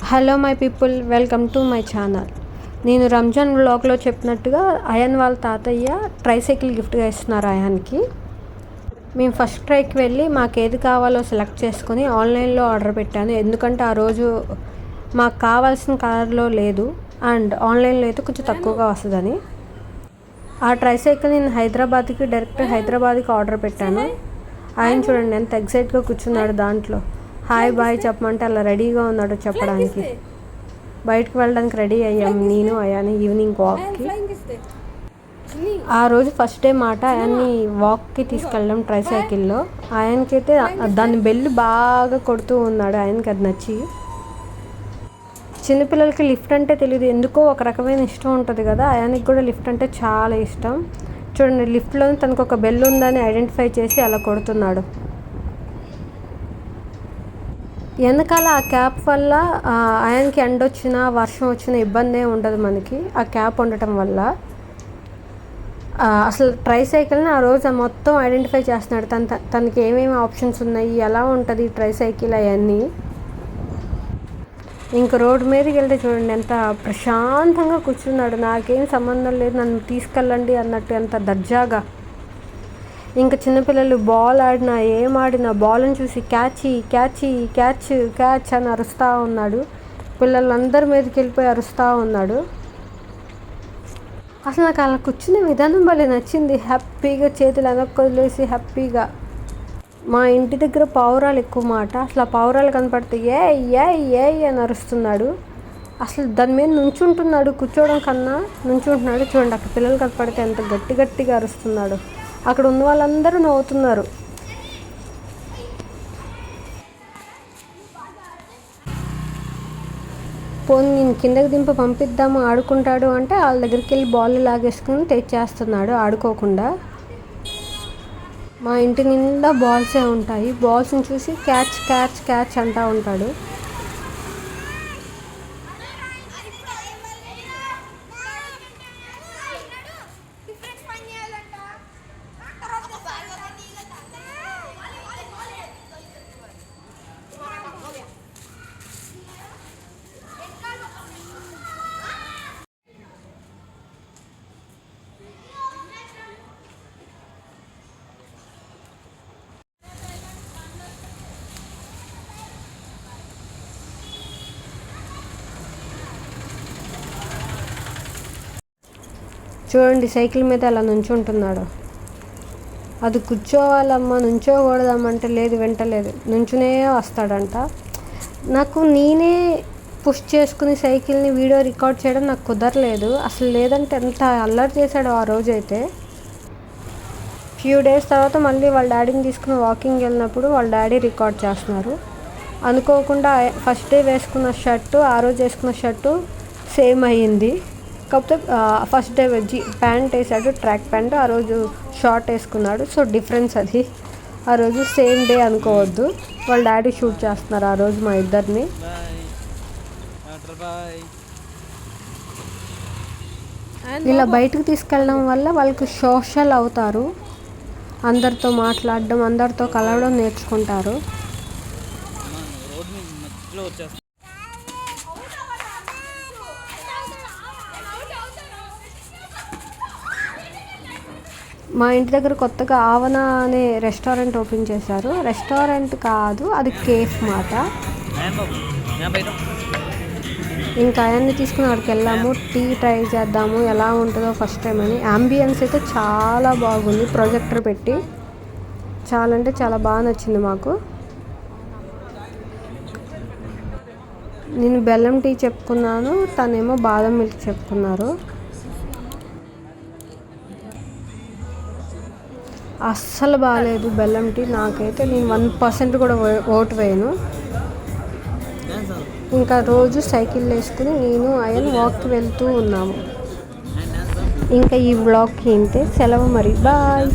Hello my people, welcome to my channel. నేను రంజాన్ వ్లాగ్లో చెప్పినట్టుగా అయాన్ వాళ్ళ తాతయ్య ట్రైసైకిల్ గిఫ్ట్గా ఇస్తున్నారు అయాన్కి. మేము ఫస్ట్ ట్రైకి వెళ్ళి మాకు ఏది కావాలో సెలెక్ట్ చేసుకొని ఆన్లైన్లో ఆర్డర్ పెట్టాను. ఎందుకంటే ఆ రోజు మాకు కావాల్సిన కలర్లో లేదు అండ్ ఆన్లైన్లో అయితే కొంచెం తక్కువగా వస్తుందని. ఆ ట్రైసైకిల్ నేను డైరెక్ట్ హైదరాబాద్కి ఆర్డర్ పెట్టాను. ఆయన చూడండి ఎంత ఎగ్జైట్గా కూర్చున్నాడు, దాంట్లో హాయ్ బాయ్ చెప్పమంటే అలా రెడీగా ఉన్నాడు చెప్పడానికి. బయటకు వెళ్ళడానికి రెడీ అయ్యాం నేను అయాని ఈవినింగ్ వాక్కి. ఆ రోజు ఫస్ట్ డే మాట అయాన్ని వాక్కి తీసుకెళ్ళాం ట్రైసైకిల్లో. ఆయనకి అయితే దాని బెల్లు బాగా కొడుతూ ఉన్నాడు, ఆయనకి అది నచ్చి. చిన్నపిల్లలకి లిఫ్ట్ అంటే తెలియదు, ఎందుకో ఒక రకమైన ఇష్టం ఉంటుంది కదా, అయానికి కూడా లిఫ్ట్ అంటే చాలా ఇష్టం. చూడండి, లిఫ్ట్లో తనకు ఒక బెల్ ఉందని ఐడెంటిఫై చేసి అలా కొడుతున్నాడు. వెనకాల ఆ క్యాప్ వల్ల అయాన్కి ఎండ వచ్చినా వర్షం వచ్చినా ఇబ్బంది ఉండదు మనకి, ఆ క్యాప్ ఉండటం వల్ల. అసలు ట్రైసైకిల్ని ఆ రోజు మొత్తం ఐడెంటిఫై చేస్తున్నాడు, తనకి ఏమేమి ఆప్షన్స్ ఉన్నాయి, ఎలా ఉంటుంది ట్రైసైకిల్ అవన్నీ. ఇంక రోడ్డు మీదకి వెళ్తే చూడండి ఎంత ప్రశాంతంగా కూర్చున్నాడు, నాకేం సంబంధం లేదు నన్ను తీసుకెళ్ళండి అన్నట్టు, ఎంత దర్జాగా. ఇంకా చిన్నపిల్లలు బాల్ ఆడినా ఏం ఆడినా బాల్ని చూసి క్యాచ్ క్యాచ్ అని అరుస్తూ ఉన్నాడు. పిల్లలందరి మీదకి వెళ్ళిపోయి అరుస్తూ ఉన్నాడు. అసలు నాకు అలా కూర్చునే విధానం భలే నచ్చింది. హ్యాపీగా చేతులు వెనక్కి వదిలేసి హ్యాపీగా. మా ఇంటి దగ్గర పావురాలు ఎక్కువ మాట, అసలు ఆ పావురాలు కనపడితే ఏ అని అరుస్తున్నాడు. అసలు దాని మీద నుంచుంటున్నాడు, కూర్చోవడం కన్నా నుంచుంటున్నాడు. చూడండి అక్కడ పిల్లలు కనపడితే ఎంత గట్టిగా అరుస్తున్నాడు. అక్కడ ఉన్న వాళ్ళందరూ నవ్వుతున్నారు. పోనీ నేను కిందకి దింపి పంపిద్దాము ఆడుకుంటాడు అంటే వాళ్ళ దగ్గరికి వెళ్ళి బాల్ లాగేసుకుని తెచ్చేస్తున్నాడు ఆడుకోకుండా. మా ఇంటి నిండా బాల్సే ఉంటాయి, బాల్స్ని చూసి క్యాచ్ అంటూ ఉంటాడు. చూడండి సైకిల్ మీద అలా నుంచుంటున్నాడు. అది కూర్చోవాలమ్మా నుంచోకూడదమ్మంటే లేదు, వింటలేదు, నుంచునే వస్తాడంట. నాకు నేనే పుష్ చేసుకుని సైకిల్ని వీడియో రికార్డ్ చేయడం నాకు కుదరలేదు అసలు, లేదంటే ఎంత అల్లరి చేశాడు ఆ రోజైతే. ఫ్యూ డేస్ తర్వాత మళ్ళీ వాళ్ళ డాడీని తీసుకుని వాకింగ్ వెళ్ళినప్పుడు వాళ్ళ డాడీ రికార్డ్ చేస్తున్నారు. అనుకోకుండా ఫస్ట్ డే వేసుకున్న షర్టు ఆ రోజు వేసుకున్న షర్టు సేమ్ అయ్యింది. కాకపోతే ఫస్ట్ డే ప్యాంట్ వేసాడు, ట్రాక్ ప్యాంట్, ఆ రోజు షార్ట్ వేసుకున్నాడు. సో డిఫరెన్స్ అది. ఆ రోజు సేమ్ డే అనుకోవద్దు. వాళ్ళ డాడీ షూట్ చేస్తున్నారు ఆ రోజు మా ఇద్దరిని. ఇలా బయటకు తీసుకెళ్ళడం వల్ల వాళ్ళకి సోషల్ అవుతారు, అందరితో మాట్లాడడం, అందరితో కలవడం నేర్చుకుంటారు. మా ఇంటి దగ్గర కొత్తగా ఆవన అనే రెస్టారెంట్ ఓపెన్ చేశారు. రెస్టారెంట్ కాదు, అది కేఫ్ మాట. ఇంకా అయాన్ని తీసుకుని అక్కడికి వెళ్ళాము, టీ ట్రై చేద్దాము ఎలా ఉంటుందో ఫస్ట్ టైం అని. అంబియన్స్ అయితే చాలా బాగుంది, ప్రొజెక్టర్ పెట్టి చాలా అంటే చాలా బాగా నచ్చింది మాకు. నేను బెల్లం టీ చెప్పుకున్నాను, తనేమో బాదం మిల్క్ చెప్పుకున్నారు. అస్సలు బాగాలేదు బెల్లం టీ, నాకైతే నేను 1% కూడా ఓటు వేయను. ఇంకా రోజు సైకిల్ వేసుకుని నేను అయాన్ వాక్కి వెళ్తూ ఉన్నాము. ఇంకా ఈ వ్లాగ్కి ఇంతే, సెలవు మరి, బాయ్.